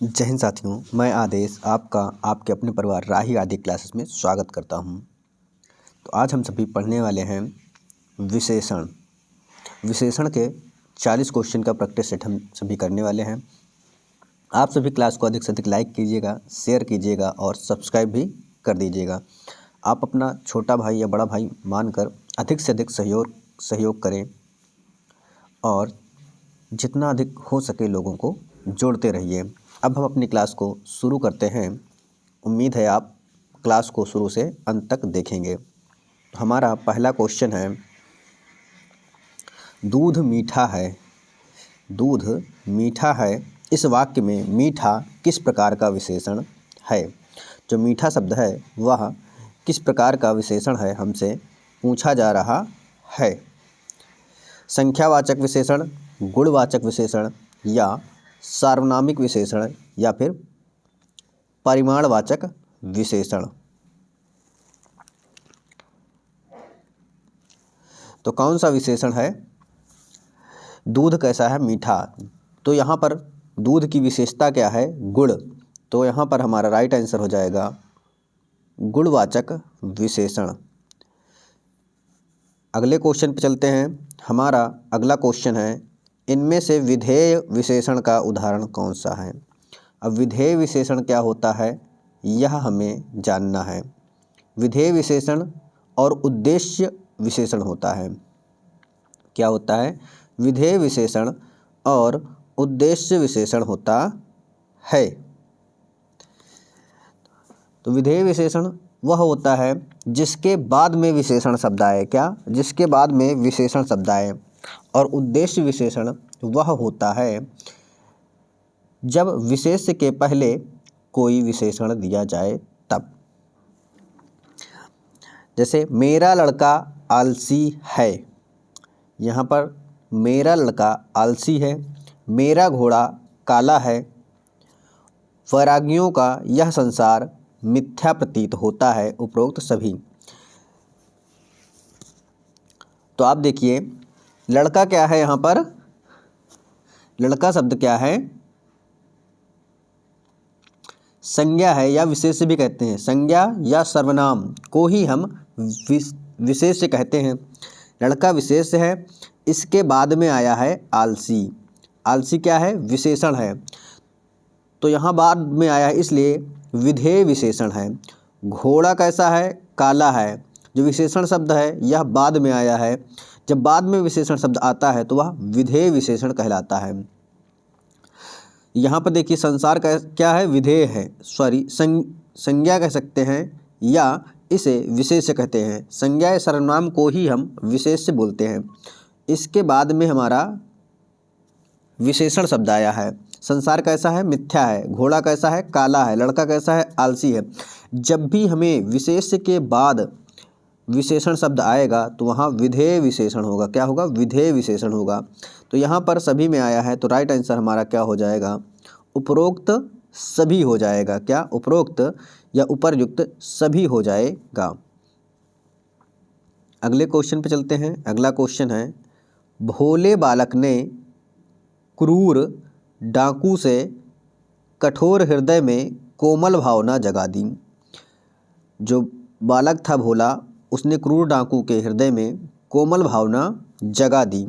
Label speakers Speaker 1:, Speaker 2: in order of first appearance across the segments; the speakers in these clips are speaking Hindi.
Speaker 1: जय हिंद साथियों, मैं आदेश आपका आपके अपने परिवार राही आदि क्लासेस में स्वागत करता हूं। तो आज हम सभी पढ़ने वाले हैं विशेषण। विशेषण के 40 क्वेश्चन का प्रैक्टिस सेट हम सभी करने वाले हैं। आप सभी क्लास को अधिक से अधिक लाइक कीजिएगा, शेयर कीजिएगा और सब्सक्राइब भी कर दीजिएगा। आप अपना छोटा भाई या बड़ा भाई मानकर अधिक से अधिक सहयोग करें और जितना अधिक हो सके लोगों को जोड़ते रहिए। अब हम अपनी क्लास को शुरू करते हैं। उम्मीद है आप क्लास को शुरू से अंत तक देखेंगे। हमारा पहला क्वेश्चन है, दूध मीठा है। दूध मीठा है, इस वाक्य में मीठा किस प्रकार का विशेषण है? जो मीठा शब्द है वह किस प्रकार का विशेषण है, हमसे पूछा जा रहा है। संख्यावाचक विशेषण, गुणवाचक विशेषण या सार्वनामिक विशेषण या फिर परिमाणवाचक विशेषण। तो कौन सा विशेषण है? दूध कैसा है? मीठा। तो यहाँ पर दूध की विशेषता क्या है? गुण। तो यहाँ पर हमारा राइट आंसर हो जाएगा गुणवाचक विशेषण। अगले क्वेश्चन पे चलते हैं। हमारा अगला क्वेश्चन है, इनमें से विधेय विशेषण का उदाहरण कौन सा है? अब विधेय विशेषण क्या होता है यह हमें जानना है। विधेय विशेषण और उद्देश्य विशेषण होता है। क्या होता है? विधेय विशेषण और उद्देश्य विशेषण होता है। तो विधेय विशेषण वह होता है जिसके बाद में विशेषण शब्द आए। क्या? जिसके बाद में विशेषण शब्द आए। और उद्देश्य विशेषण वह होता है जब विशेष्य के पहले कोई विशेषण दिया जाए तब। जैसे मेरा लड़का आलसी है। यहाँ पर मेरा लड़का आलसी है। मेरा घोड़ा काला है। वैरागियों का यह संसार मिथ्या प्रतीत होता है। उपरोक्त सभी। तो आप देखिए, लड़का क्या है? यहाँ पर लड़का शब्द क्या है? संज्ञा है या विशेष्य भी कहते हैं। संज्ञा या सर्वनाम को ही हम विशेष्य कहते हैं। लड़का विशेष्य है, इसके बाद में आया है आलसी। आलसी क्या है? विशेषण है। तो यहाँ बाद में आया है इसलिए विधेय विशेषण है। घोड़ा कैसा है? काला है। जो विशेषण शब्द है यह बाद में आया है। जब बाद में विशेषण शब्द आता है तो वह विधेय विशेषण कहलाता है। यहाँ पर देखिए, संसार का क्या है? विधेय है। संज्ञा कह सकते हैं या इसे विशेष्य कहते हैं। संज्ञा या सर्वनाम को ही हम विशेष्य बोलते हैं। इसके बाद में हमारा विशेषण शब्द आया है। संसार कैसा है? मिथ्या है। घोड़ा कैसा है? काला है। लड़का कैसा है? आलसी है। जब भी हमें विशेष्य के बाद विशेषण शब्द आएगा तो वहाँ विधेय विशेषण होगा। क्या होगा? विधेय विशेषण होगा। तो यहाँ पर सभी में आया है तो राइट आंसर हमारा क्या हो जाएगा? उपरोक्त सभी हो जाएगा। क्या? उपरोक्त या उपरयुक्त सभी हो जाएगा। अगले क्वेश्चन पे चलते हैं। अगला क्वेश्चन है, भोले बालक ने क्रूर डाकू से कठोर हृदय में कोमल भावना जगा दी। जो बालक था भोला, उसने क्रूर डाकू के हृदय में कोमल भावना जगा दी।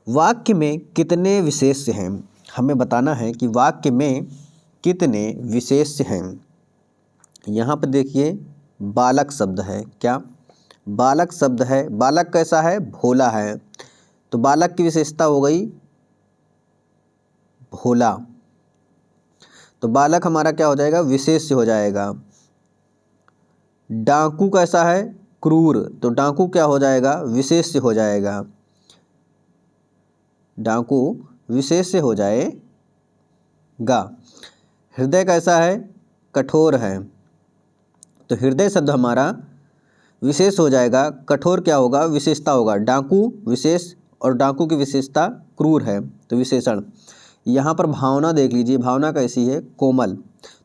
Speaker 1: वाक्य में कितने विशेष्य हैं? हमें बताना है कि वाक्य में कितने विशेष्य हैं। यहाँ पर देखिए, बालक शब्द है। क्या? बालक शब्द है। बालक कैसा है? भोला है। तो बालक की विशेषता हो गई भोला। तो बालक हमारा क्या हो जाएगा? विशेष्य हो जाएगा। डाकू कैसा है? क्रूर। तो डाकू क्या हो जाएगा? विशेष्य हो जाएगा। डाकू विशेष्य हो जाएगा। हृदय कैसा है? कठोर है। तो हृदय शब्द हमारा विशेष हो जाएगा। कठोर क्या होगा? विशेषता होगा। डाकू विशेष और डाकू की विशेषता क्रूर है तो विशेषण। यहाँ पर भावना देख लीजिए, भावना कैसी है? कोमल।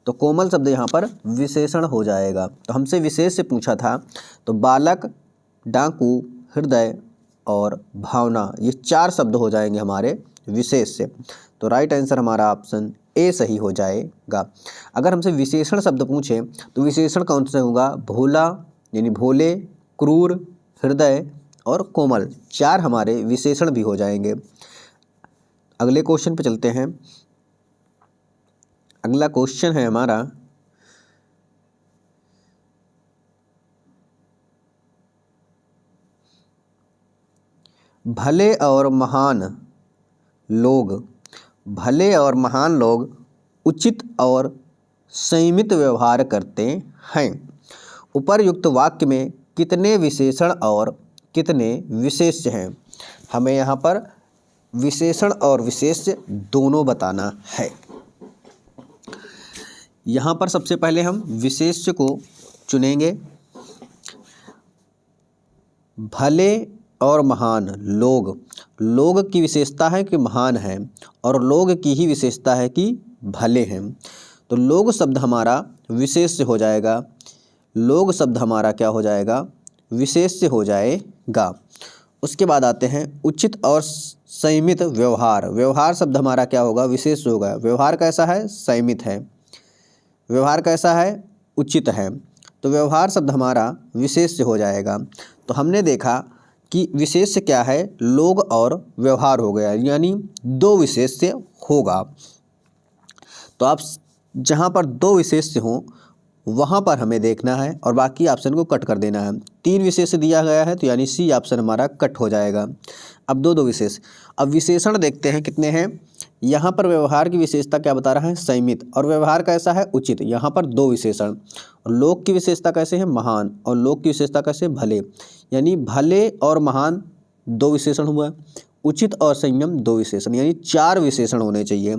Speaker 1: तो कोमल शब्द यहाँ पर विशेषण हो जाएगा। तो हमसे विशेष से पूछा था, तो बालक, डाकू, हृदय और भावना, ये 4 शब्द हो जाएंगे हमारे विशेष से। तो राइट आंसर हमारा ऑप्शन ए सही हो जाएगा। अगर हमसे विशेषण शब्द पूछें तो विशेषण कौन सा होगा? भोला यानी भोले, क्रूर, हृदय और कोमल, 4 हमारे विशेषण भी हो जाएंगे। अगले क्वेश्चन पे चलते हैं। अगला क्वेश्चन है हमारा भले और महान लोग उचित और संयमित व्यवहार करते हैं। उपर्युक्त वाक्य में कितने विशेषण और कितने विशेष्य हैं? हमें यहाँ पर विशेषण और विशेष्य दोनों बताना है। यहाँ पर सबसे पहले हम विशेष्य को चुनेंगे। भले और महान लोग की विशेषता है कि महान है और लोग की ही विशेषता है कि भले हैं। तो लोग शब्द हमारा विशेष्य हो जाएगा। लोग शब्द हमारा क्या हो जाएगा? विशेष्य हो जाएगा। उसके बाद आते हैं उचित और संयमित व्यवहार। व्यवहार शब्द हमारा क्या होगा? विशेष्य होगा। व्यवहार कैसा है? संयमित है। व्यवहार कैसा है? उचित है। तो व्यवहार शब्द हमारा विशेष्य हो जाएगा। तो हमने देखा कि विशेष्य क्या है? लोग और व्यवहार हो गया, यानी 2 विशेष्य होगा। तो आप जहाँ पर 2 विशेष्य हों वहाँ पर हमें देखना है और बाकी ऑप्शन को कट कर देना है। 3 विशेष्य दिया गया है तो यानी सी ऑप्शन हमारा कट हो जाएगा। अब 2 विशेष। अब विशेषण देखते हैं कितने हैं। यहाँ पर व्यवहार की विशेषता क्या बता रहा है? संयमित। और व्यवहार कैसा है? उचित। यहाँ पर 2 विशेषण। और लोग की विशेषता कैसे है? महान। और लोग की विशेषता कैसे? भले। यानी भले और महान 2 विशेषण हुआ, उचित और संयम 2 विशेषण, यानी 4 विशेषण होने चाहिए।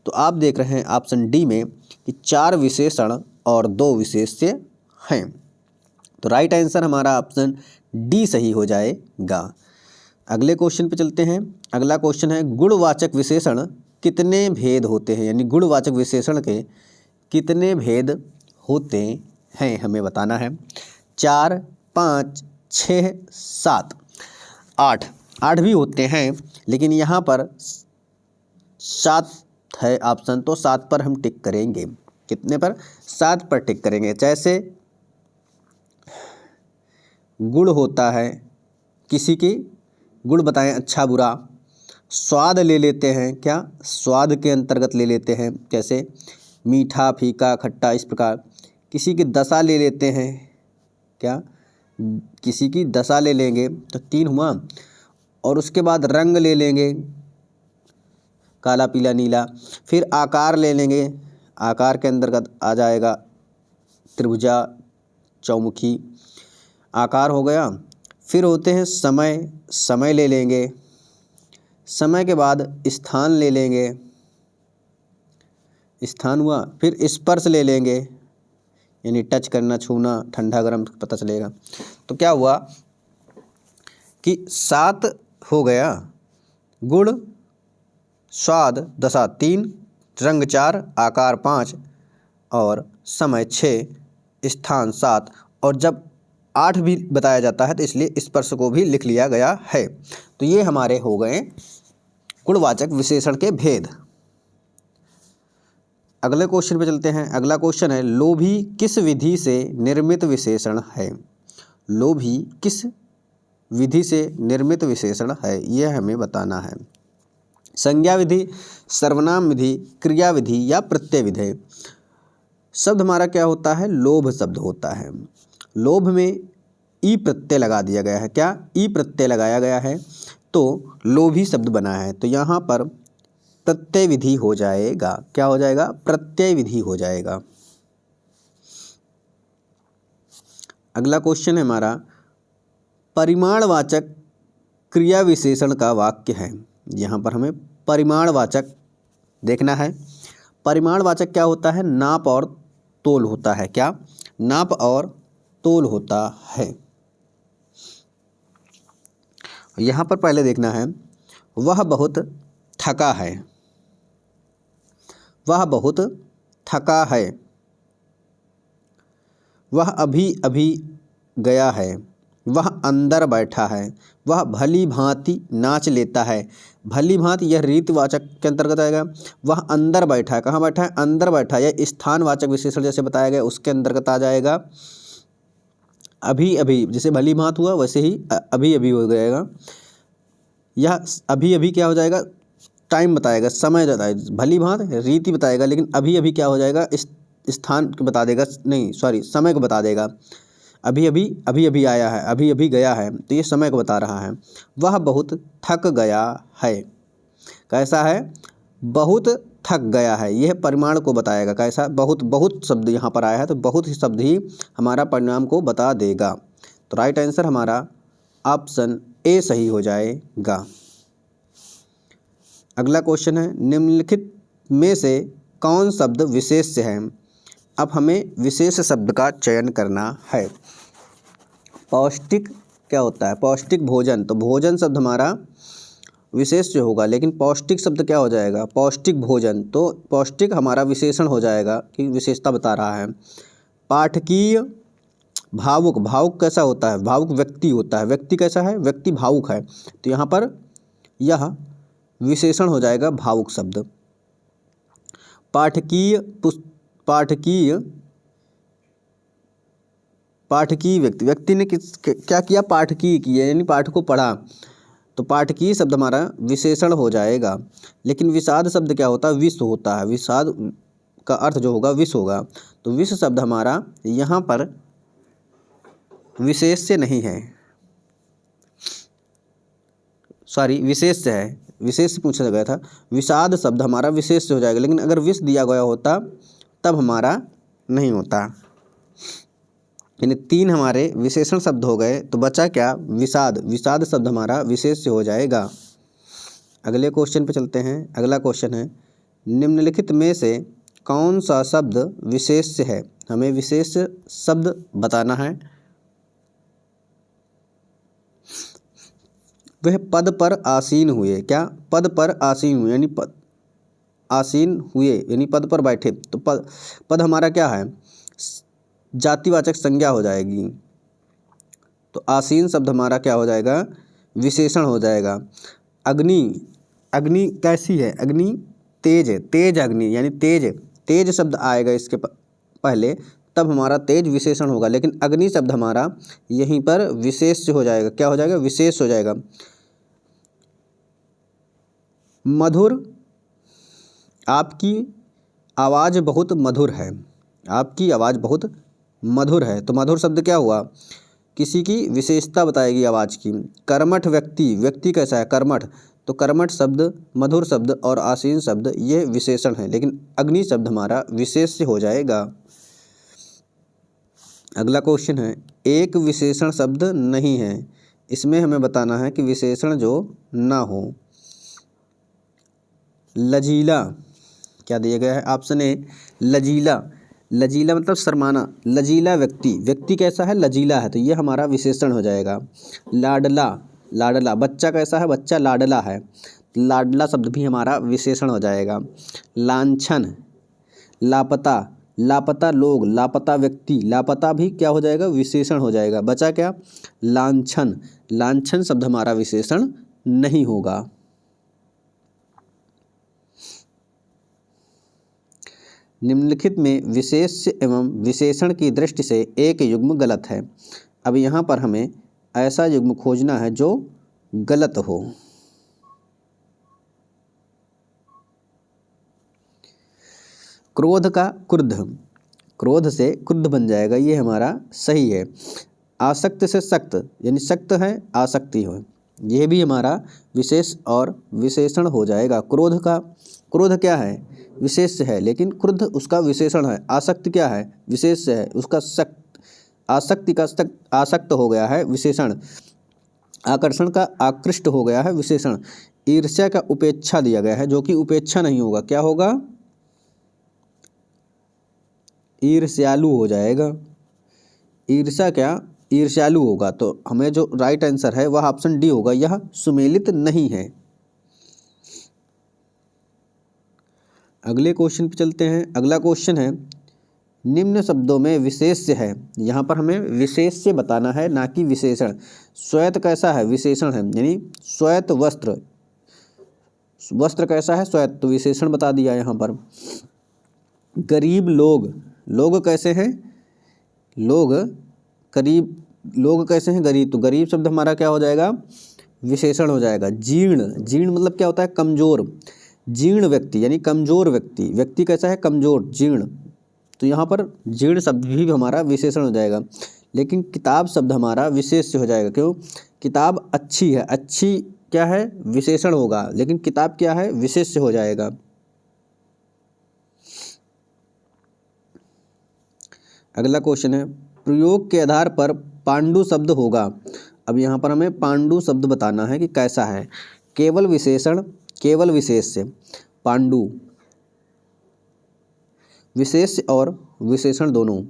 Speaker 1: तो आप देख रहे हैं ऑप्शन डी में कि 4 विशेषण और 2 विशेष्य हैं। तो राइट आंसर हमारा ऑप्शन डी सही हो जाएगा। अगले क्वेश्चन पे चलते हैं। अगला क्वेश्चन है गुणवाचक विशेषण कितने भेद होते हैं? यानी गुणवाचक विशेषण के कितने भेद होते हैं हमें बताना है। 4, 5, 6, 7, 8 भी होते हैं, लेकिन यहाँ पर 7 है ऑप्शन, तो 7 पर हम टिक करेंगे। कितने पर? 7 पर टिक करेंगे। जैसे गुण होता है, किसी की गुण बताएं, अच्छा बुरा। स्वाद ले लेते हैं, क्या स्वाद के अंतर्गत ले लेते हैं, जैसे मीठा, फीका, खट्टा, इस प्रकार। किसी की दशा ले लेते हैं, क्या किसी की दशा ले लेंगे, तो 3 हुआ। और उसके बाद रंग ले लेंगे, काला, पीला, नीला। फिर आकार ले लेंगे, आकार के अंतर्गत आ जाएगा त्रिभुजा, चौमुखी, आकार हो गया। फिर होते हैं समय, समय ले लेंगे। समय के बाद स्थान ले लेंगे, स्थान हुआ। फिर स्पर्श ले लेंगे, यानी टच करना, छूना, ठंडा गर्म पता चलेगा। तो क्या हुआ कि 7 हो गया। गुण, स्वाद, दशा 3, रंग 4, आकार 5 और समय 6, स्थान 7। और जब 8 भी बताया जाता है तो इसलिए स्पर्श को भी लिख लिया गया है। तो ये हमारे हो गए गुणवाचक विशेषण के भेद। अगले क्वेश्चन पे चलते हैं। अगला क्वेश्चन है लोभी किस विधि से निर्मित विशेषण है? लोभी किस विधि से निर्मित विशेषण है, यह हमें बताना है। संज्ञा विधि, सर्वनाम विधि, क्रिया विधि या प्रत्यय विधि। शब्द हमारा क्या होता है? लोभ शब्द होता है। लोभ में ई प्रत्यय लगा दिया गया है, क्या ई प्रत्यय लगाया गया है, तो लोभी शब्द बना है। तो यहाँ पर प्रत्यय विधि हो जाएगा। क्या हो जाएगा? प्रत्यय विधि हो जाएगा। अगला क्वेश्चन है हमारा परिमाणवाचक क्रिया विशेषण का वाक्य है। यहाँ पर हमें परिमाणवाचक देखना है। परिमाणवाचक क्या होता है? नाप और तोल होता है, क्या नाप और तोल होता है। यहाँ पर पहले देखना है वह बहुत थका है, वह बहुत थका है, वह अभी अभी गया है, वह अंदर बैठा है, वह भली भांति नाच लेता है। भली भांति यह रीतिवाचक के अंतर्गत आएगा। वह अंदर बैठा है, कहाँ बैठा है? अंदर बैठा है। यह स्थानवाचक विशेषण जैसे बताया गया उसके अंतर्गत आ जाएगा। अभी अभी जैसे भली भांत हुआ वैसे ही अभी अभी हो जाएगा। यह अभी अभी क्या हो जाएगा? टाइम बताएगा, समय बताएगा। भली भांत रीति बताएगा, लेकिन अभी अभी क्या हो जाएगा? इस स्थान को बता देगा, नहीं सॉरी समय को बता देगा। अभी अभी आया है, अभी अभी गया है, तो ये समय को बता रहा है। वह बहुत थक गया है, कैसा है? बहुत थक गया है, यह परिमाण को बताएगा। कैसा? बहुत, बहुत शब्द यहाँ पर आया है तो बहुत ही शब्द ही हमारा परिणाम को बता देगा। तो राइट आंसर हमारा ऑप्शन ए सही हो जाएगा। अगला क्वेश्चन है, निम्नलिखित में से कौन शब्द विशेष है? अब हमें विशेष शब्द का चयन करना है। पौष्टिक क्या होता है? पौष्टिक भोजन, तो भोजन शब्द हमारा विशेष होगा, लेकिन पौष्टिक शब्द क्या हो जाएगा? पौष्टिक भोजन, तो पौष्टिक हमारा विशेषण हो जाएगा कि विशेषता बता रहा है। पाठकीय, भावुक, भावुक कैसा होता है? भावुक व्यक्ति होता है। व्यक्ति कैसा है? व्यक्ति भावुक है, तो यहाँ पर यह विशेषण हो जाएगा भावुक शब्द। पाठकीय, पाठकीय, पाठकीय व्यक्ति, व्यक्ति ने क्या किया? पाठकीय किया, यानी पाठ को पढ़ा, तो पाठकीय शब्द हमारा विशेषण हो जाएगा। लेकिन विषाद शब्द क्या होता है? विष होता है। विषाद का अर्थ जो होगा विष होगा, तो विष शब्द हमारा यहाँ पर विशेष से नहीं है, सॉरी विशेष से है, विशेष से पूछा गया था। विषाद शब्द हमारा विशेष से हो जाएगा, लेकिन अगर विष दिया गया होता तब हमारा नहीं होता। यानी 3 हमारे विशेषण शब्द हो गए, तो बचा क्या? विषाद। विषाद शब्द हमारा विशेष से हो जाएगा। अगले क्वेश्चन पे चलते हैं। अगला क्वेश्चन है, निम्नलिखित में से कौन सा शब्द विशेष है? हमें विशेष शब्द बताना है। वह पद पर आसीन हुए, क्या? पद पर आसीन हुए, यानी पद आसीन हुए यानी पद पर बैठे, तो पद हमारा क्या है? जातिवाचक संज्ञा हो जाएगी, तो आसीन शब्द हमारा क्या हो जाएगा? विशेषण हो जाएगा। अग्नि, अग्नि कैसी है? अग्नि तेज है, तेज अग्नि, यानी तेज, तेज शब्द आएगा इसके पहले, तब हमारा तेज विशेषण होगा। लेकिन अग्नि शब्द हमारा यहीं पर विशेष हो जाएगा। क्या हो जाएगा? विशेष हो जाएगा। मधुर, आपकी आवाज़ बहुत मधुर है, आपकी आवाज़ बहुत मधुर है, तो मधुर शब्द क्या हुआ? किसी की विशेषता बताएगी आवाज़ की। कर्मठ व्यक्ति, व्यक्ति कैसा है? कर्मठ, तो कर्मठ शब्द, मधुर शब्द और आसीन शब्द ये विशेषण है, लेकिन अग्नि शब्द हमारा विशेष से हो जाएगा। अगला क्वेश्चन है, एक विशेषण शब्द नहीं है, इसमें हमें बताना है कि विशेषण जो ना हो। लजीला, क्या दिया गया है? Option A लजीला। लजीला मतलब शर्माना। लजीला व्यक्ति, व्यक्ति कैसा है? लजीला है, तो ये हमारा विशेषण हो जाएगा। लाडला, लाडला, बच्चा कैसा है? बच्चा लाडला है, लाडला शब्द भी हमारा विशेषण हो जाएगा। लांछन, लापता, लापता लोग, लापता व्यक्ति, लापता भी क्या हो जाएगा? विशेषण हो जाएगा। बचा क्या? लांछन, लांछन शब्द हमारा विशेषण नहीं होगा। निम्नलिखित में विशेष एवं विशेषण की दृष्टि से एक युग्म गलत है। अब यहाँ पर हमें ऐसा युग्म खोजना है जो गलत हो। क्रोध का क्रुद्ध, क्रोध से क्रुद्ध बन जाएगा, ये हमारा सही है। आसक्त से सक्त, यानी सक्त है आसक्ति हो, यह भी हमारा विशेष और विशेषण हो जाएगा। क्रोध का, क्रोध क्या है? विशेष है, लेकिन क्रुद्ध उसका विशेषण है। आसक्त क्या है? विशेष है, उसका सक्त, आसक्ति का सक्त, आसक्त हो गया है विशेषण। आकर्षण का आकृष्ट हो गया है विशेषण। ईर्ष्या का उपेक्षा दिया गया है, जो कि उपेक्षा नहीं होगा, क्या होगा? ईर्ष्यालु हो जाएगा। ईर्ष्या क्या? ईर्ष्यालु होगा, तो हमें जो राइट आंसर है वह ऑप्शन डी होगा, यह सुमेलित नहीं है। अगले क्वेश्चन पे चलते हैं। अगला क्वेश्चन है, निम्न शब्दों में विशेष्य है, यहाँ पर हमें विशेष्य बताना है ना कि विशेषण। श्वेत कैसा है? विशेषण है, यानी श्वेत वस्त्र, वस्त्र कैसा है? श्वेत, तो विशेषण बता दिया यहाँ पर। गरीब लोग, लोग कैसे हैं? लोग करीब, लोग कैसे हैं? गरीब, तो गरीब शब्द हमारा क्या हो जाएगा? विशेषण हो जाएगा। जीर्ण, जीर्ण मतलब क्या होता है? कमज़ोर, जीर्ण व्यक्ति यानी कमज़ोर व्यक्ति, व्यक्ति कैसा है? कमज़ोर, जीर्ण, तो यहाँ पर जीर्ण शब्द भी हमारा विशेषण हो जाएगा। लेकिन किताब शब्द हमारा विशेष्य हो जाएगा। क्यों? किताब अच्छी है, अच्छी क्या है? विशेषण होगा, लेकिन किताब क्या है? विशेष्य हो जाएगा। अगला क्वेश्चन है, प्रयोग के आधार पर पांडु शब्द होगा। अब यहाँ पर हमें पांडु शब्द बताना है कि कैसा है। केवल विशेषण, केवल विशेष्य, पांडु, विशेष्य और विशेषण दोनों।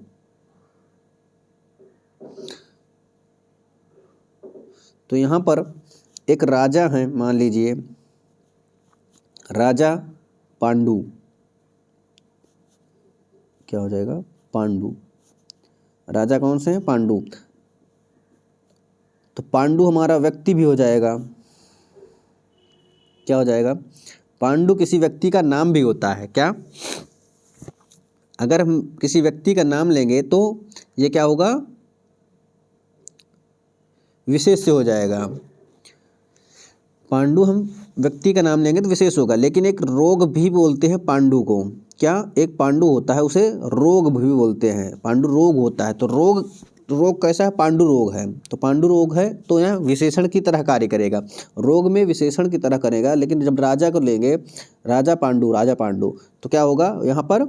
Speaker 1: तो यहाँ पर एक राजा है, मान लीजिए राजा पांडु, क्या हो जाएगा? पांडु। राजा कौन से हैं? पांडु। तो पांडु हमारा व्यक्ति भी हो जाएगा, क्या हो जाएगा? पांडु किसी व्यक्ति का नाम भी होता है। क्या? अगर हम किसी व्यक्ति का नाम लेंगे तो ये क्या होगा? विशेष से हो जाएगा। पांडु हम व्यक्ति का नाम लेंगे तो विशेष होगा। लेकिन एक रोग भी बोलते हैं पांडु को। क्या? एक पांडु होता है, उसे रोग भी बोलते हैं। पांडु रोग होता है, तो रोग, रोग कैसा है? पांडु रोग है, तो पांडु रोग है तो यह विशेषण की तरह कार्य करेगा, रोग में विशेषण की तरह करेगा। लेकिन जब राजा को लेंगे, राजा पांडु, राजा पांडु, तो क्या होगा? यहाँ पर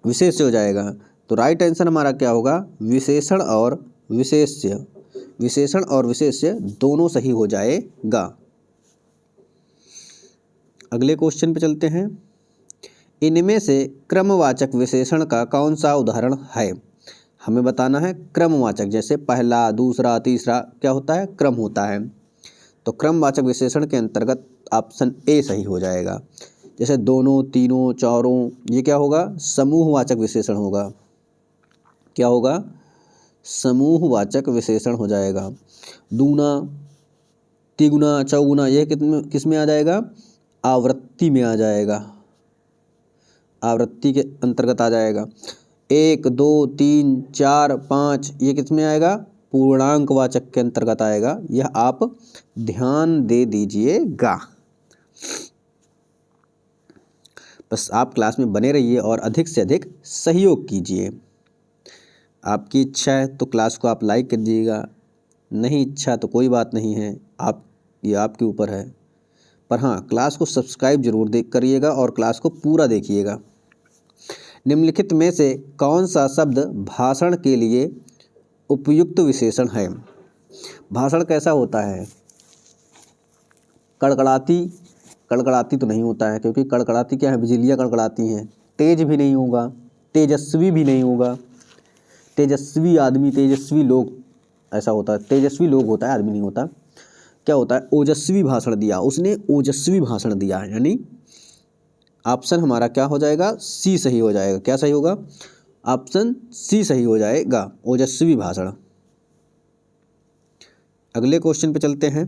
Speaker 1: विशेष हो जाएगा। तो राइट आंसर हमारा क्या होगा? विशेषण और विशेष्य, विशेषण और विशेष्य दोनों सही हो जाएगा। अगले क्वेश्चन पे चलते हैं। इनमें से क्रमवाचक विशेषण का कौन सा उदाहरण है? हमें बताना है क्रमवाचक, जैसे पहला, दूसरा, तीसरा, क्या होता है? क्रम होता है। तो क्रमवाचक विशेषण के अंतर्गत ऑप्शन ए सही हो जाएगा। जैसे दोनों, तीनों, चारों, ये क्या होगा? समूहवाचक विशेषण होगा। क्या होगा? समूहवाचक विशेषण हो जाएगा। दूना, तिगुना, चौगुना, यह किस में आ जाएगा? आवृत्ति में आ जाएगा, आवृत्ति के अंतर्गत आ जाएगा। 1, 2, 3, 4, 5, ये किस में आएगा? पूर्णांकवाचक के अंतर्गत आएगा। यह आप ध्यान दे दीजिएगा। बस आप क्लास में बने रहिए और अधिक से अधिक सहयोग कीजिए। आपकी इच्छा है तो क्लास को आप लाइक कर दीजिएगा, नहीं इच्छा तो कोई बात नहीं है, ये आपके ऊपर है। पर हाँ, क्लास को सब्सक्राइब जरूर करिएगा और क्लास को पूरा देखिएगा। निम्नलिखित में से कौन सा शब्द भाषण के लिए उपयुक्त विशेषण है? भाषण कैसा होता है? कड़कड़ाती, कड़कड़ाती तो नहीं होता है, क्योंकि कड़कड़ाती क्या है? बिजलियाँ कड़कड़ाती हैं। तेज भी नहीं होगा, तेजस्वी भी नहीं होगा। तेजस्वी आदमी, तेजस्वी लोग ऐसा होता है, तेजस्वी लोग होता है, आदमी नहीं होता। क्या होता है? ओजस्वी भाषण दिया, उसने ओजस्वी भाषण दिया, यानी ऑप्शन हमारा क्या हो जाएगा? सी सही हो जाएगा। क्या सही होगा? ऑप्शन सी सही हो जाएगा, ओजस्वी भाषण। अगले क्वेश्चन पे चलते हैं।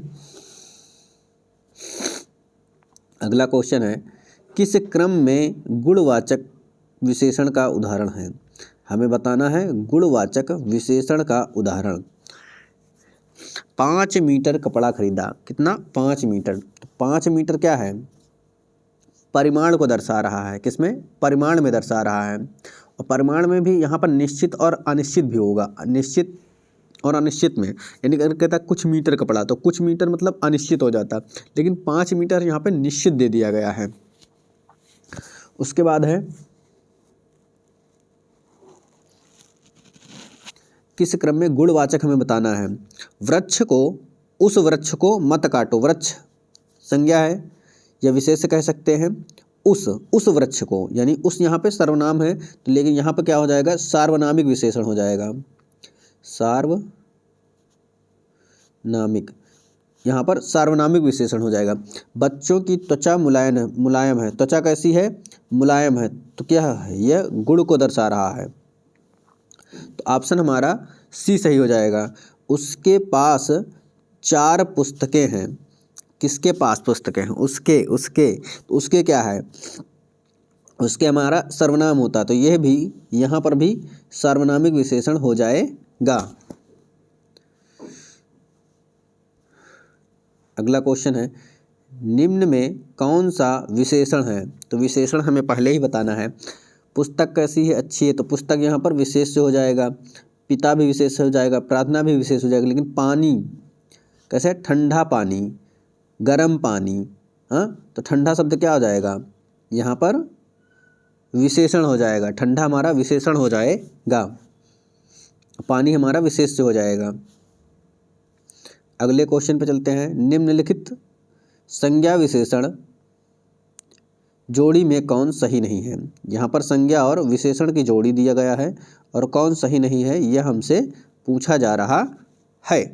Speaker 1: अगला क्वेश्चन है, किस क्रम में गुणवाचक विशेषण का उदाहरण है? हमें बताना है गुणवाचक विशेषण का उदाहरण। 5 मीटर कपड़ा खरीदा। कितना? 5 मीटर। तो 5 मीटर क्या है? परिमाण को दर्शा रहा है। किसमें? परिमाण में दर्शा रहा है। और परिमाण में भी यहाँ पर निश्चित और अनिश्चित भी होगा। निश्चित और अनिश्चित में, यानी अगर कहता है कुछ मीटर कपड़ा, तो कुछ मीटर मतलब अनिश्चित हो जाता, लेकिन 5 मीटर यहाँ पे निश्चित दे दिया गया है। उसके बाद है, किस क्रम में गुणवाचक हमें बताना है। वृक्ष को, उस वृक्ष को मत काटो। वृक्ष संज्ञा है या विशेष कह सकते हैं। उस वृक्ष को, यानी उस यहाँ पे सर्वनाम है, तो लेकिन यहाँ पे क्या हो जाएगा? सार्वनामिक विशेषण हो जाएगा। सार्वनामिक, यहाँ पर सार्वनामिक विशेषण हो जाएगा। बच्चों की त्वचा मुलायम है। त्वचा कैसी है? मुलायम है, तो क्या है, यह गुण को दर्शा रहा है। तो ऑप्शन हमारा सी सही हो जाएगा। उसके पास 4 पुस्तकें हैं। किसके पास पुस्तकें हैं, उसके उसके तो उसके क्या है, उसके हमारा सर्वनाम होता, तो यह भी यहाँ पर भी सार्वनामिक विशेषण हो जाएगा। अगला क्वेश्चन है, निम्न में कौन सा विशेषण है, तो विशेषण हमें पहले ही बताना है। पुस्तक कैसी है, अच्छी है, तो पुस्तक यहाँ पर विशेष से हो जाएगा। पिता भी विशेष हो जाएगा, प्रार्थना भी विशेष हो जाएगा। लेकिन पानी कैसे, ठंडा पानी, गर्म पानी, हाँ, तो ठंडा शब्द क्या हो जाएगा, यहाँ पर विशेषण हो जाएगा। ठंडा हमारा विशेषण हो जाएगा, पानी हमारा विशेष से हो जाएगा। अगले क्वेश्चन पे चलते हैं। निम्नलिखित संज्ञा विशेषण जोड़ी में कौन सही नहीं है। यहाँ पर संज्ञा और विशेषण की जोड़ी दिया गया है और कौन सही नहीं है यह हमसे पूछा जा रहा है।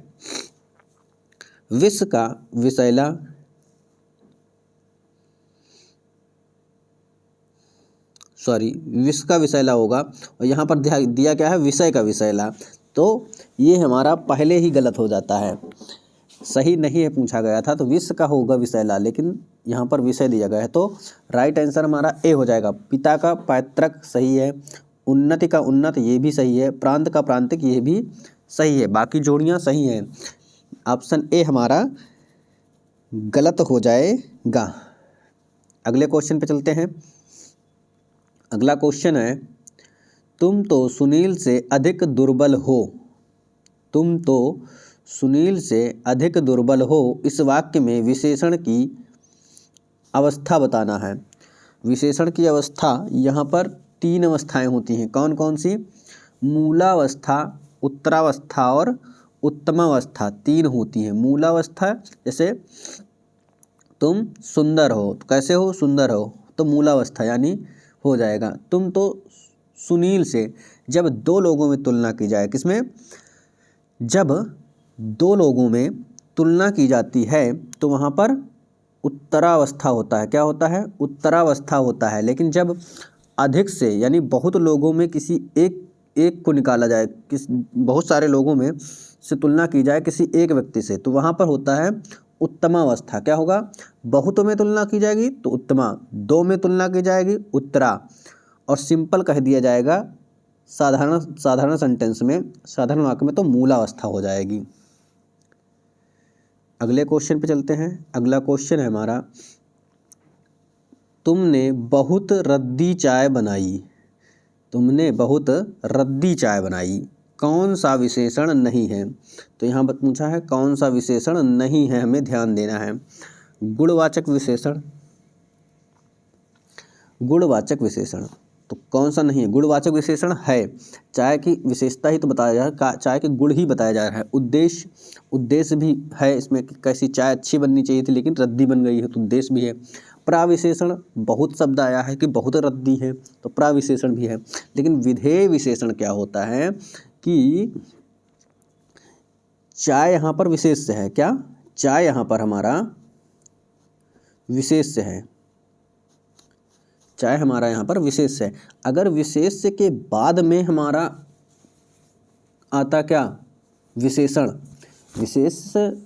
Speaker 1: विष का विषैला, विष का विषैला होगा और यहाँ पर दिया क्या है, विषय का विषैला, तो ये हमारा पहले ही गलत हो जाता है। सही नहीं है पूछा गया था, तो विष का होगा विषैला, लेकिन यहाँ पर विषय दिया गया है, तो राइट आंसर हमारा ए हो जाएगा। पिता का पैतृक सही है, उन्नति का उन्नत ये भी सही है, प्रांत का प्रांतिक ये भी सही है, बाकी जोड़ियाँ सही हैं। ऑप्शन ए हमारा गलत हो जाएगा। अगले क्वेश्चन पे चलते हैं। अगला क्वेश्चन है, तुम तो सुनील से अधिक दुर्बल हो। तुम तो सुनील से अधिक दुर्बल हो, इस वाक्य में विशेषण की अवस्था बताना है। विशेषण की अवस्था, यहाँ पर 3 अवस्थाएं होती हैं। कौन कौन सी, मूलावस्था, उत्तरावस्था और उत्तमावस्था, 3 होती हैं। मूलावस्था जैसे तुम सुंदर हो, तो कैसे हो, सुंदर हो, तो मूलावस्था यानी हो जाएगा। तुम तो सुनील से, जब 2 लोगों में तुलना की जाए, किसमें, जब 2 लोगों में तुलना की जाती है तो वहाँ पर उत्तरावस्था होता है। क्या होता है, उत्तरावस्था होता है। लेकिन जब अधिक से यानी बहुत लोगों में किसी एक को निकाला जाए, बहुत सारे लोगों में से तुलना की जाए किसी एक व्यक्ति से, तो वहाँ पर होता है उत्तमावस्था। क्या होगा, बहुतों में तुलना की जाएगी तो उत्तमा, 2 में तुलना की जाएगी उत्तरा, और सिंपल कह दिया जाएगा साधारण सेंटेंस में, साधारण वाक्य में, तो मूलावस्था हो जाएगी। अगले क्वेश्चन पे चलते हैं। अगला क्वेश्चन है हमारा, तुमने बहुत रद्दी चाय बनाई। तुमने बहुत रद्दी चाय बनाई, कौन सा विशेषण नहीं है, तो यहाँ पर पूछा है कौन सा विशेषण नहीं है, हमें ध्यान देना है। गुणवाचक विशेषण, गुणवाचक विशेषण, तो कौन सा नहीं है, गुणवाचक विशेषण है। चाय की विशेषता ही तो बताया जा रहा है, चाय के गुण ही बताया जा रहा है। उद्देश्य भी है इसमें कि कैसी चाय अच्छी बननी चाहिए थी लेकिन रद्दी बन गई है, तो उद्देश्य भी है। प्राविशेषण, बहुत शब्द आया है कि बहुत रद्दी है, तो प्राविशेषण भी है। लेकिन विधेय विशेषण क्या होता है कि चाय यहाँ पर विशेष है। क्या, चाय यहाँ पर हमारा विशेष है, चाहे हमारा यहाँ पर विशेष है। अगर विशेष के बाद में हमारा आता क्या, विशेषण, विशेष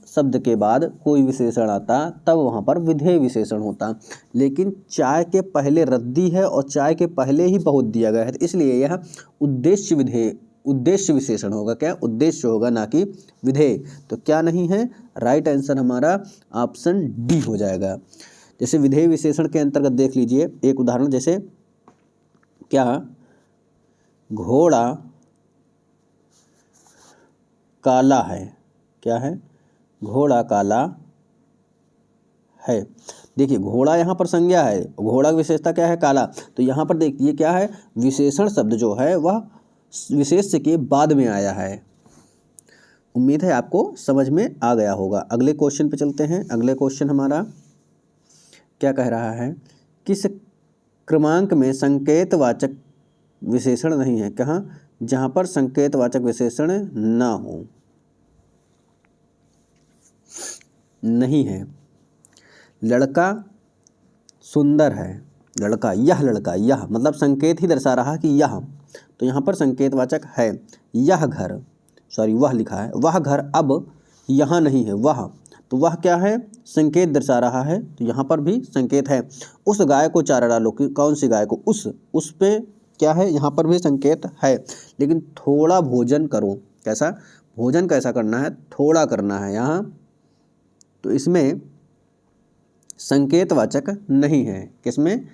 Speaker 1: शब्द के बाद कोई विशेषण आता, तब वहाँ पर विधेय विशेषण होता। लेकिन चाय के पहले रद्दी है और चाय के पहले ही बहुत दिया गया है, तो इसलिए यह उद्देश्य विशेषण होगा। क्या, उद्देश्य होगा, ना कि विधेय। तो क्या नहीं है, राइट आंसर हमारा ऑप्शन डी हो जाएगा। जैसे विधेय विशेषण के अंतर्गत देख लीजिए एक उदाहरण, जैसे क्या, घोड़ा काला है। क्या है, घोड़ा काला है। देखिए घोड़ा यहाँ पर संज्ञा है, घोड़ा की विशेषता क्या है, काला। तो यहाँ पर देखिए क्या है, विशेषण शब्द जो है वह विशेष्य के बाद में आया है। उम्मीद है आपको समझ में आ गया होगा। अगले क्वेश्चन पे चलते हैं। अगले क्वेश्चन हमारा क्या कह रहा है, किस क्रमांक में संकेतवाचक विशेषण नहीं है। कहाँ, जहाँ पर संकेतवाचक विशेषण ना हो, नहीं है। लड़का सुंदर है, लड़का, यह लड़का, यह मतलब संकेत ही दर्शा रहा कि यह, तो यहाँ पर संकेतवाचक है। यह घर, सॉरी वह लिखा है, वह घर अब यहाँ नहीं है, वह, तो वह क्या है, संकेत दर्शा रहा है, तो यहाँ पर भी संकेत है। उस गाय को चारा डालो, कि कौन सी गाय को, उस पे क्या है, यहाँ पर भी संकेत है। लेकिन थोड़ा भोजन करो, कैसा भोजन, कैसा करना है, थोड़ा करना है यहाँ, तो इसमें संकेतवाचक नहीं है। किसमें,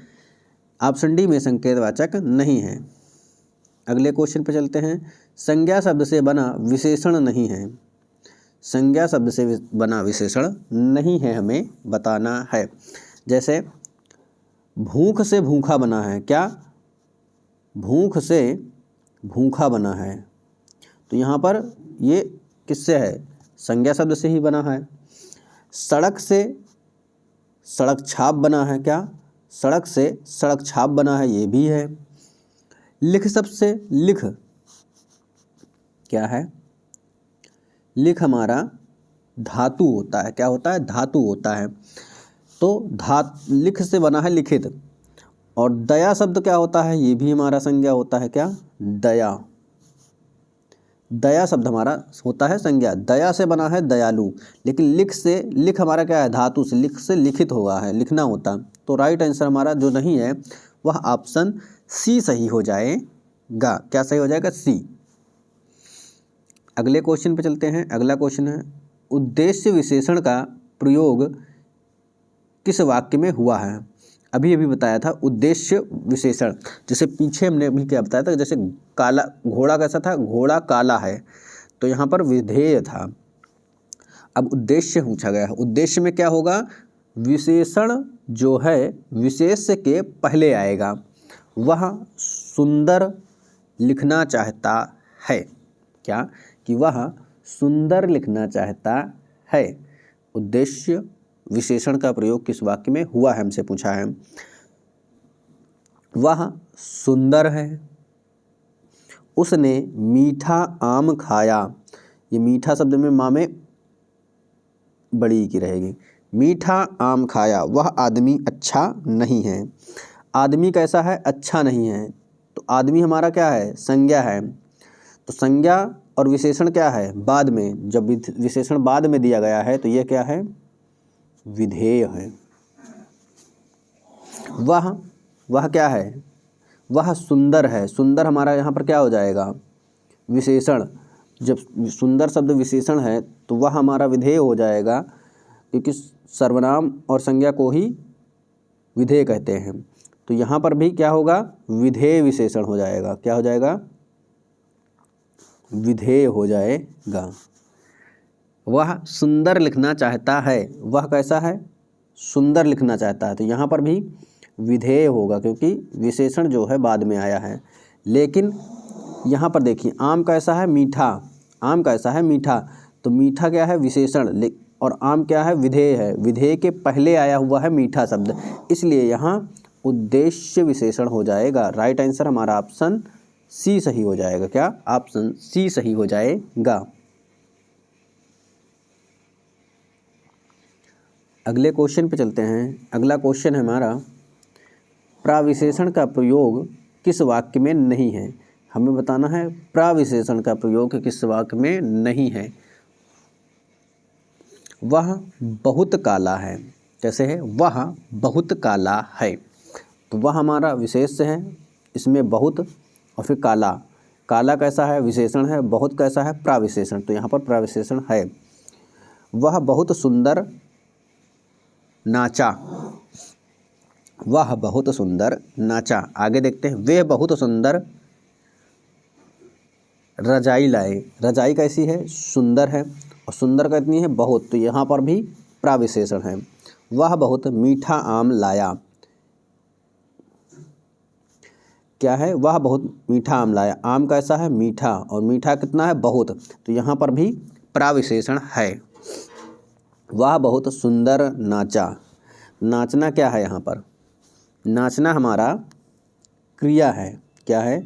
Speaker 1: ऑप्शन डी में संकेतवाचक नहीं है। अगले क्वेश्चन पे चलते हैं। संज्ञा शब्द से बना विशेषण नहीं है, संज्ञा शब्द से बना विशेषण नहीं है, हमें बताना है। जैसे भूख से भूखा बना है, क्या, भूख से भूखा बना है, तो यहाँ पर ये किससे है, संज्ञा शब्द से ही बना है। सड़क से सड़क छाप बना है, क्या, सड़क से सड़क छाप बना है, ये भी है। लिख शब्द से लिख, क्या है, लिख हमारा धातु होता है, क्या होता है, धातु होता है, तो लिख से बना है लिखित। और दया शब्द क्या होता है, ये भी हमारा संज्ञा होता है, क्या, दया, दया शब्द हमारा होता है संज्ञा। दया से बना है दयालु, लेकिन लिख से, लिख हमारा क्या है, धातु से, लिख से लिखित होगा, है लिखना होता। तो राइट आंसर हमारा जो नहीं है वह ऑप्शन सी सही हो जाएगा। क्या सही हो जाएगा, सी। अगले क्वेश्चन पे चलते हैं। अगला क्वेश्चन है, उद्देश्य विशेषण का प्रयोग किस वाक्य में हुआ है। अभी बताया था उद्देश्य विशेषण, जैसे पीछे हमने अभी क्या बताया था, जैसे काला घोड़ा कैसा था, घोड़ा काला है, तो यहाँ पर विधेय था। अब उद्देश्य पूछा गया है, उद्देश्य में क्या होगा, विशेषण जो है विशेष्य के पहले आएगा। वह सुंदर लिखना चाहता है, क्या, कि वह सुंदर लिखना चाहता है। उद्देश्य विशेषण का प्रयोग किस वाक्य में हुआ है, हमसे पूछा है। वह सुंदर है, उसने मीठा आम खाया, ये मीठा शब्द में माँ में बड़ी की रहेगी, मीठा आम खाया। वह आदमी अच्छा नहीं है, आदमी कैसा है, अच्छा नहीं है, तो आदमी हमारा क्या है, संज्ञा है, तो संज्ञा और विशेषण क्या है, बाद में, जब विशेषण बाद में दिया गया है तो यह क्या है, विधेय है। वह क्या है, वह सुंदर है, सुंदर हमारा यहाँ पर क्या हो जाएगा, विशेषण। जब सुंदर शब्द विशेषण है तो वह हमारा विधेय हो जाएगा, क्योंकि सर्वनाम और संज्ञा को ही विधेय कहते हैं। तो यहाँ पर भी क्या होगा, विधेय विशेषण हो जाएगा, क्या हो जाएगा, विधेय हो जाएगा। वह सुंदर लिखना चाहता है, वह कैसा है, सुंदर लिखना चाहता है, तो यहाँ पर भी विधेय होगा, क्योंकि विशेषण जो है बाद में आया है। लेकिन यहाँ पर देखिए, आम कैसा है, मीठा, आम कैसा है, मीठा, तो मीठा क्या है, विशेषण, और आम क्या है, विधेय है, विधेय के पहले आया हुआ है मीठा शब्द, इसलिए यहाँ उद्देश्य विशेषण हो जाएगा। राइट आंसर हमारा ऑप्शन सी सही हो जाएगा, क्या, ऑप्शन सी सही हो जाएगा। अगले क्वेश्चन पे चलते हैं। अगला क्वेश्चन है हमारा, प्राविशेषण का प्रयोग किस वाक्य में नहीं है। हमें बताना है प्राविशेषण का प्रयोग किस वाक्य में नहीं है। वह बहुत काला है, कैसे है, वह बहुत काला है, तो वह हमारा विशेष्य है, इसमें बहुत और फिर काला, काला कैसा है, विशेषण है, बहुत कैसा है, प्राविशेषण, तो यहाँ पर प्राविशेषण है। वह बहुत सुंदर नाचा, वह बहुत सुंदर नाचा। आगे देखते हैं, वे बहुत सुंदर रजाई लाए, रजाई कैसी है, सुंदर है, और सुंदर कितनी है, बहुत, तो यहाँ पर भी प्राविशेषण है। वह बहुत मीठा आम लाया, क्या है, वह बहुत मीठा आम लाया, आम कैसा है, मीठा, और मीठा कितना है, बहुत, तो यहाँ पर भी प्राविशेषण है। वह बहुत सुंदर नाचा, नाचना क्या है, यहाँ पर नाचना हमारा क्रिया है, क्या है,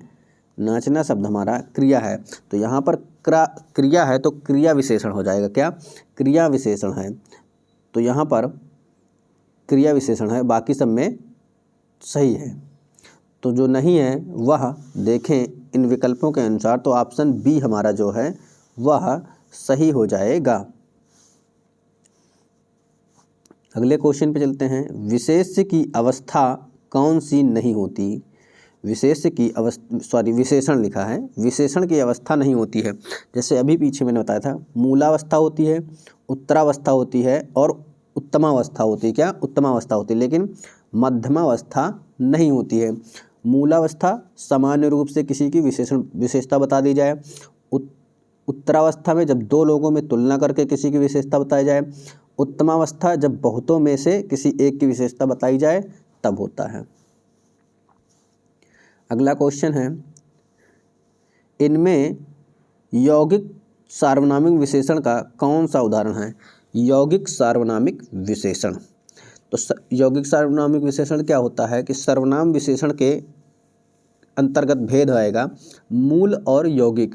Speaker 1: नाचना शब्द हमारा क्रिया है, तो यहाँ पर क्रिया है तो क्रिया विशेषण हो जाएगा, क्या, क्रिया विशेषण है, तो यहाँ पर क्रिया विशेषण है, बाकी सब में सही है। तो जो नहीं है वह देखें इन विकल्पों के अनुसार, तो ऑप्शन बी हमारा जो है वह सही हो जाएगा। अगले क्वेश्चन पे चलते हैं। विशेष्य की अवस्था कौन सी नहीं होती? विशेष्य की विशेषण लिखा है, विशेषण की अवस्था नहीं होती है। जैसे अभी पीछे मैंने बताया था, मूलावस्था होती है, उत्तरावस्था होती है और उत्तमावस्था होती है। क्या? उत्तमावस्था होती है, लेकिन मध्यमावस्था नहीं होती है। मूलावस्था सामान्य रूप से किसी की विशेषता बता दी जाए। उत्तरावस्था में जब दो लोगों में तुलना करके किसी की विशेषता बताई जाए। उत्तमावस्था जब बहुतों में से किसी एक की विशेषता बताई जाए तब होता है। अगला क्वेश्चन है, इनमें यौगिक सार्वनामिक विशेषण का कौन सा उदाहरण है? यौगिक सार्वनामिक विशेषण। तो यौगिक सार्वनामिक विशेषण क्या होता है कि सर्वनाम विशेषण के अंतर्गत भेद आएगा मूल और यौगिक।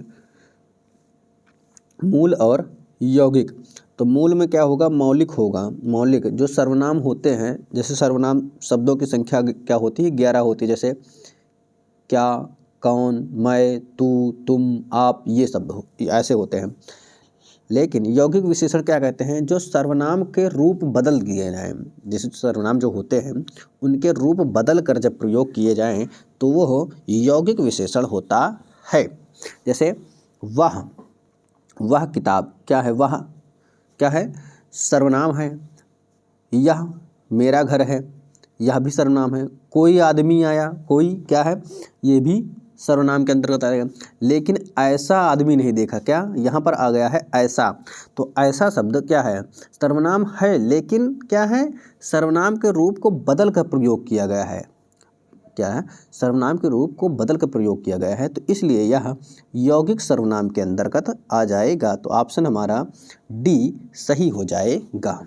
Speaker 1: मूल और यौगिक। तो मूल में क्या होगा? मौलिक होगा। मौलिक जो सर्वनाम होते हैं, जैसे सर्वनाम शब्दों की संख्या क्या होती है? 11 होती है। जैसे क्या, कौन, मैं, तू, तुम, आप, ये सब ऐसे होते हैं। लेकिन यौगिक विशेषण क्या कहते हैं? जो सर्वनाम के रूप बदल दिए जाएं। जैसे सर्वनाम जो होते हैं उनके रूप बदल कर जब प्रयोग किए जाएं तो वो यौगिक विशेषण होता है। जैसे वह किताब क्या है? वह क्या है? सर्वनाम है। यह मेरा घर है, यह भी सर्वनाम है। कोई आदमी आया, कोई क्या है? ये भी सर्वनाम के अंतर्गत आएगा। लेकिन ऐसा आदमी नहीं देखा, क्या? यहाँ पर आ गया है ऐसा। तो ऐसा शब्द क्या है? सर्वनाम है, लेकिन क्या है? सर्वनाम के रूप को बदल कर प्रयोग किया गया है। क्या है? सर्वनाम के रूप को बदल कर प्रयोग किया गया है, तो इसलिए यह यौगिक सर्वनाम के अंतर्गत आ जाएगा। तो ऑप्शन हमारा डी सही हो जाएगा।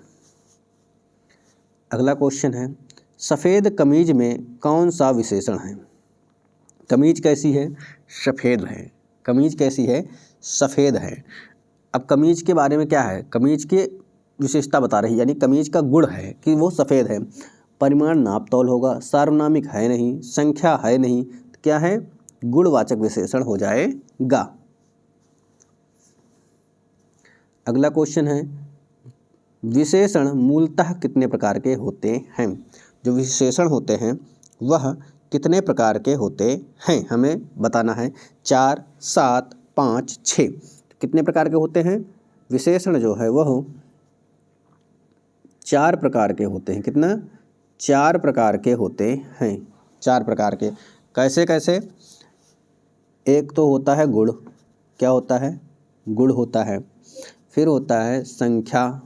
Speaker 1: अगला क्वेश्चन है, सफ़ेद कमीज में कौन सा विशेषण है? कमीज कैसी है? सफ़ेद है। कमीज कैसी है? सफ़ेद है। अब कमीज के बारे में क्या है? कमीज की विशेषता बता रही है, यानी कमीज का गुण है कि वो सफ़ेद है। परिमाण नाप तौल होगा, सार्वनामिक है नहीं, संख्या है नहीं, तो क्या है? गुणवाचक विशेषण हो जाएगा। अगला क्वेश्चन है, विशेषण मूलतः कितने प्रकार के होते हैं? जो विशेषण होते हैं वह कितने प्रकार के होते हैं? हमें बताना है। 4, 7, 5, 6 कितने प्रकार के होते हैं? विशेषण जो है वह 4 प्रकार के होते हैं। कितना? 4 प्रकार के होते हैं। 4 प्रकार के। कैसे कैसे? एक तो होता है गुण। क्या होता है? गुण होता है। फिर होता है संख्या,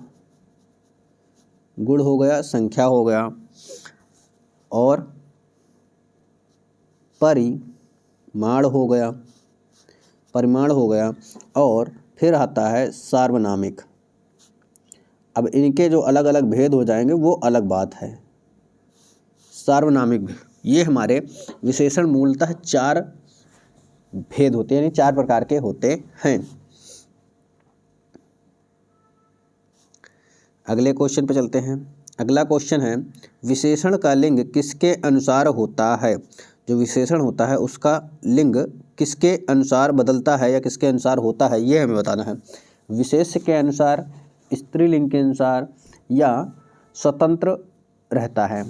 Speaker 1: गुण हो गया, संख्या हो गया, और परिमाण हो गया, परिमाण हो गया, और फिर आता है सार्वनामिक। अब इनके जो अलग अलग भेद हो जाएंगे वो अलग बात है। सार्वनामिक, ये हमारे विशेषण मूलतः 4 भेद होते हैं, यानी 4 प्रकार के होते हैं। अगले क्वेश्चन पे चलते हैं। अगला क्वेश्चन है, विशेषण का लिंग किसके अनुसार होता है? जो विशेषण होता है उसका लिंग किसके अनुसार बदलता है या किसके अनुसार होता है, ये हमें बताना है। विशेष्य के अनुसार, स्त्रीलिंग के अनुसार, या स्वतंत्र रहता है?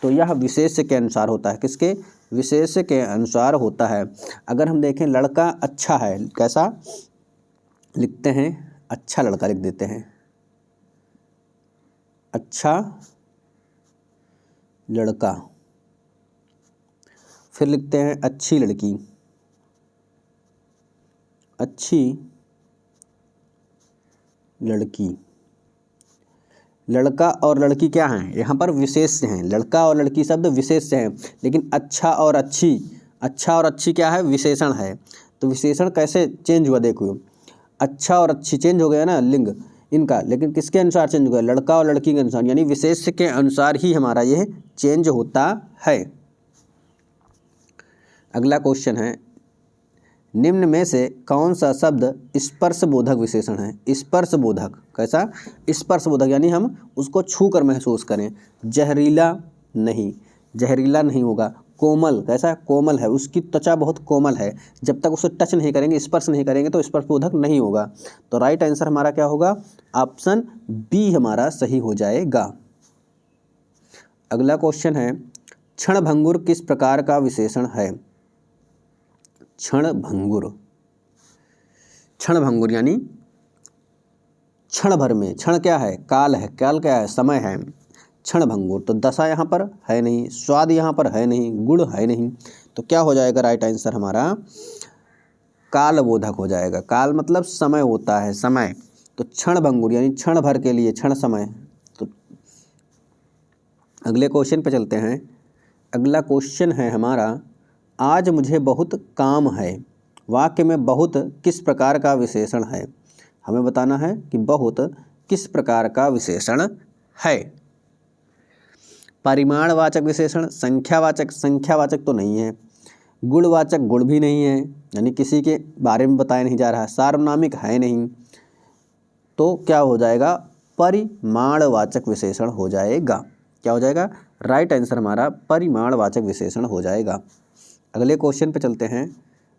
Speaker 1: तो यह विशेष्य के अनुसार होता है। किसके? विशेष्य के अनुसार होता है। अगर हम देखें, लड़का अच्छा है, कैसा लिखते हैं? अच्छा लड़का लिख देते हैं। अच्छा लड़का। फिर लिखते हैं अच्छी लड़की, अच्छी लड़की। लड़का और लड़की क्या हैं? यहाँ पर विशेष्य हैं। लड़का और लड़की शब्द विशेष्य हैं, लेकिन अच्छा और अच्छी, अच्छा और अच्छी क्या है? विशेषण है। तो विशेषण कैसे चेंज हुआ? देखो, अच्छा और अच्छी चेंज हो गया ना लिंग इनका, लेकिन किसके अनुसार चेंज हो गया? लड़का और लड़की के अनुसार, यानी विशेष्य के अनुसार ही हमारा यह चेंज होता है। अगला क्वेश्चन है, निम्न में से कौन सा शब्द स्पर्शबोधक विशेषण है? स्पर्शबोधक, कैसा? स्पर्शबोधक, यानी हम उसको छू कर महसूस करें। जहरीला नहीं, जहरीला नहीं होगा। कोमल, कैसा? कोमल है, उसकी त्वचा बहुत कोमल है, जब तक उसे टच नहीं करेंगे, स्पर्श नहीं करेंगे तो स्पर्शबोधक नहीं होगा। तो राइट आंसर हमारा क्या होगा? ऑप्शन बी हमारा सही हो जाएगा। अगला क्वेश्चन है, क्षणभंगुर किस प्रकार का विशेषण है? क्षणभंगुर, क्षणभंगुर यानी क्षण भर में, क्षण क्या है? काल है, काल क्या है? समय है। क्षणभंगुर, तो दशा यहाँ पर है नहीं, स्वाद यहाँ पर है नहीं, गुण है नहीं, तो क्या हो जाएगा राइट आंसर हमारा? कालबोधक हो जाएगा। काल मतलब समय होता है, समय, तो क्षणभंगुर यानी क्षण भर के लिए, क्षण समय। तो अगले क्वेश्चन पे चलते हैं। अगला क्वेश्चन है हमारा, आज मुझे बहुत काम है, वाक्य में बहुत किस प्रकार का विशेषण है? हमें बताना है कि बहुत किस प्रकार का विशेषण है। परिमाणवाचक विशेषण, संख्यावाचक, संख्यावाचक तो नहीं है, गुणवाचक, गुण भी नहीं है, यानी किसी के बारे में बताया नहीं जा रहा है, सार्वनामिक है नहीं, तो क्या हो जाएगा? परिमाणवाचक विशेषण हो जाएगा। क्या हो जाएगा? राइट आंसर हमारा परिमाणवाचक विशेषण हो जाएगा। अगले क्वेश्चन पे चलते हैं।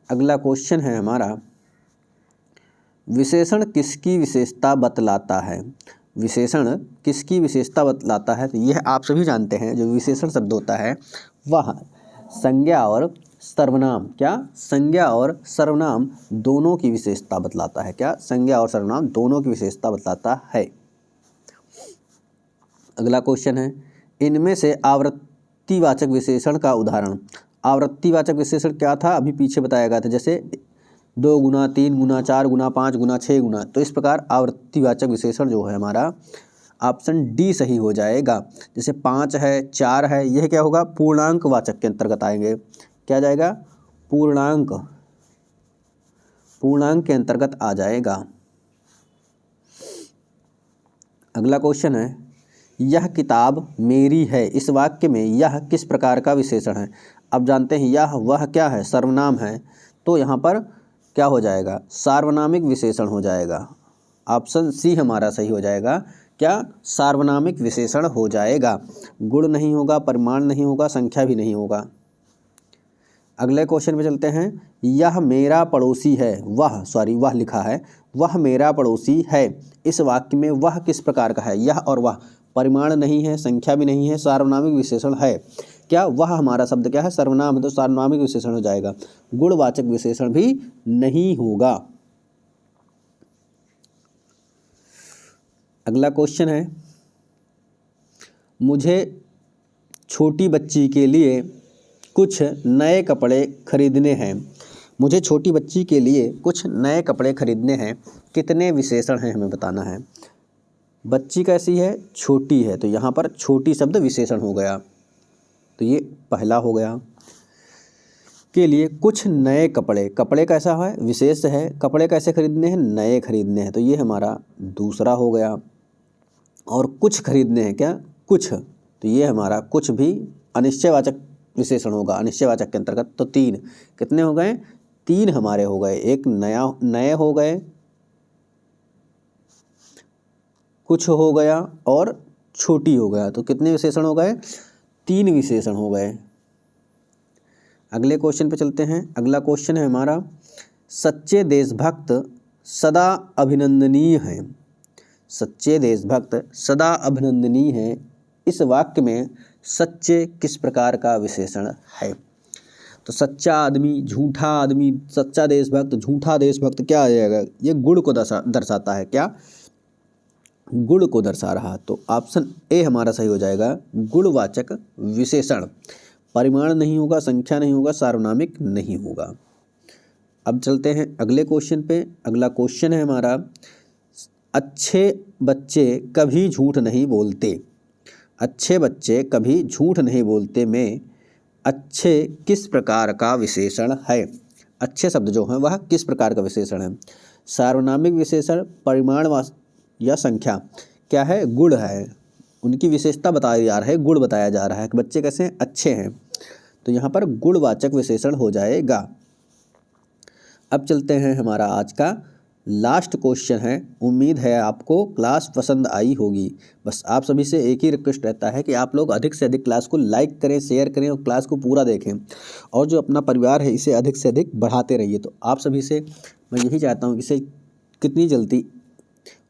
Speaker 1: अगला क्वेश्चन है हमारा, विशेषण किसकी विशेषता बतलाता है? विशेषण किसकी विशेषता बतलाता है? तो यह आप सभी जानते हैं, जो विशेषण शब्द होता है वह संज्ञा और सर्वनाम, क्या? संज्ञा और सर्वनाम दोनों की विशेषता बतलाता है। क्या? संज्ञा और सर्वनाम दोनों की विशेषता बतलाता है। अगला क्वेश्चन है, इनमें से आवृत्तिवाचक विशेषण का उदाहरण। आवृत्तिवाचक विशेषण क्या था? अभी पीछे बताया गया था, जैसे 2 गुना, 3 गुना, 4 गुना, 5 गुना, 6 गुना। तो इस प्रकार आवृत्तिवाचक विशेषण जो है हमारा ऑप्शन डी सही हो जाएगा। जैसे 5 है, 4 है, यह क्या होगा? पूर्णांक वाचक के अंतर्गत आएंगे। क्या जाएगा? पूर्णांक, पूर्णांक के अंतर्गत आ जाएगा। अगला क्वेश्चन है, यह किताब मेरी है, इस वाक्य में यह किस प्रकार का विशेषण है? अब जानते हैं यह वह क्या है? सर्वनाम है, तो यहाँ पर क्या हो जाएगा? सार्वनामिक विशेषण हो जाएगा। ऑप्शन सी हमारा सही हो जाएगा। क्या? सार्वनामिक विशेषण हो जाएगा। गुण नहीं होगा, परिमाण नहीं होगा, संख्या भी नहीं होगा। अगले क्वेश्चन पे चलते हैं। यह मेरा पड़ोसी है, वह लिखा है, वह मेरा पड़ोसी है, इस वाक्य में वह किस प्रकार का है? यह और वह परिमाण नहीं है, संख्या भी नहीं है, सार्वनामिक विशेषण है। क्या? वह हमारा शब्द क्या है? सर्वनाम है, तो सार्वनामिक विशेषण हो जाएगा। गुणवाचक विशेषण भी नहीं होगा। अगला क्वेश्चन है, मुझे छोटी बच्ची के लिए कुछ नए कपड़े खरीदने हैं। मुझे छोटी बच्ची के लिए कुछ नए कपड़े खरीदने हैं, कितने विशेषण हैं हमें बताना है। बच्ची कैसी है? छोटी है, तो यहाँ पर छोटी शब्द विशेषण हो गया, तो ये पहला हो गया। के लिए कुछ नए कपड़े, कपड़े कैसा है? विशेष है। कपड़े कैसे खरीदने हैं? नए खरीदने हैं, तो ये हमारा दूसरा हो गया। और कुछ खरीदने हैं, क्या? कुछ, तो ये हमारा कुछ भी अनिश्चयवाचक विशेषण होगा, अनिश्चयवाचक के अंतर्गत। तो 3 कितने हो गए? 3 हमारे हो गए। एक नए हो गए, कुछ हो गया और छोटी हो गया, तो कितने विशेषण हो गए? 3 विशेषण हो गए। अगले क्वेश्चन पे चलते हैं। अगला क्वेश्चन है हमारा, सच्चे देशभक्त सदा अभिनंदनीय हैं। सच्चे देशभक्त सदा अभिनंदनीय हैं, इस वाक्य में सच्चे किस प्रकार का विशेषण है? तो सच्चा आदमी, झूठा आदमी, सच्चा देशभक्त, झूठा देशभक्त, क्या आ जाएगा? ये गुण को दर्शाता है। क्या? गुण को दर्शा रहा, तो ऑप्शन ए हमारा सही हो जाएगा। गुणवाचक विशेषण, परिमाण नहीं होगा, संख्या नहीं होगा, सार्वनामिक नहीं होगा। अब चलते हैं अगले क्वेश्चन पे। अगला क्वेश्चन है हमारा, अच्छे बच्चे कभी झूठ नहीं बोलते। अच्छे बच्चे कभी झूठ नहीं बोलते में अच्छे किस प्रकार का विशेषण है? अच्छे शब्द जो हैं वह किस प्रकार का विशेषण है? सार्वनामिक विशेषण, परिमाण या संख्या? क्या है? गुण है। उनकी विशेषता बताया जा रहा है, गुण बताया जा रहा है कि बच्चे कैसे हैं? अच्छे हैं, तो यहाँ पर गुणवाचक विशेषण हो जाएगा। अब चलते हैं हमारा आज का लास्ट क्वेश्चन है। उम्मीद है आपको क्लास पसंद आई होगी। बस आप सभी से एक ही रिक्वेस्ट रहता है कि आप लोग अधिक से अधिक क्लास को लाइक करें, शेयर करें और क्लास को पूरा देखें, और जो अपना परिवार है इसे अधिक से अधिक बढ़ाते रहिए। तो आप सभी से मैं यही चाहता हूँ कि इसे कितनी जल्दी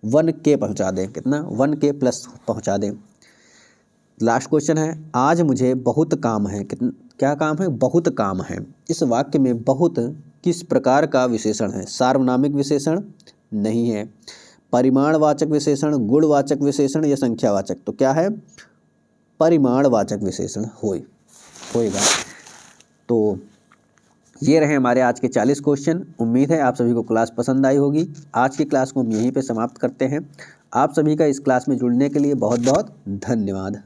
Speaker 1: 1K पहुँचा दें, कितना 1K प्लस पहुँचा दें। लास्ट क्वेश्चन है, आज मुझे बहुत काम है। क्या काम है? बहुत काम है। इस वाक्य में बहुत किस प्रकार का विशेषण है? सार्वनामिक विशेषण नहीं है, परिमाणवाचक विशेषण, गुणवाचक विशेषण या संख्यावाचक? तो क्या है? परिमाणवाचक विशेषण होएगा। तो ये रहे हमारे आज के 40 क्वेश्चन। उम्मीद है आप सभी को क्लास पसंद आई होगी। आज की क्लास को हम यहीं पे समाप्त करते हैं। आप सभी का इस क्लास में जुड़ने के लिए बहुत बहुत धन्यवाद।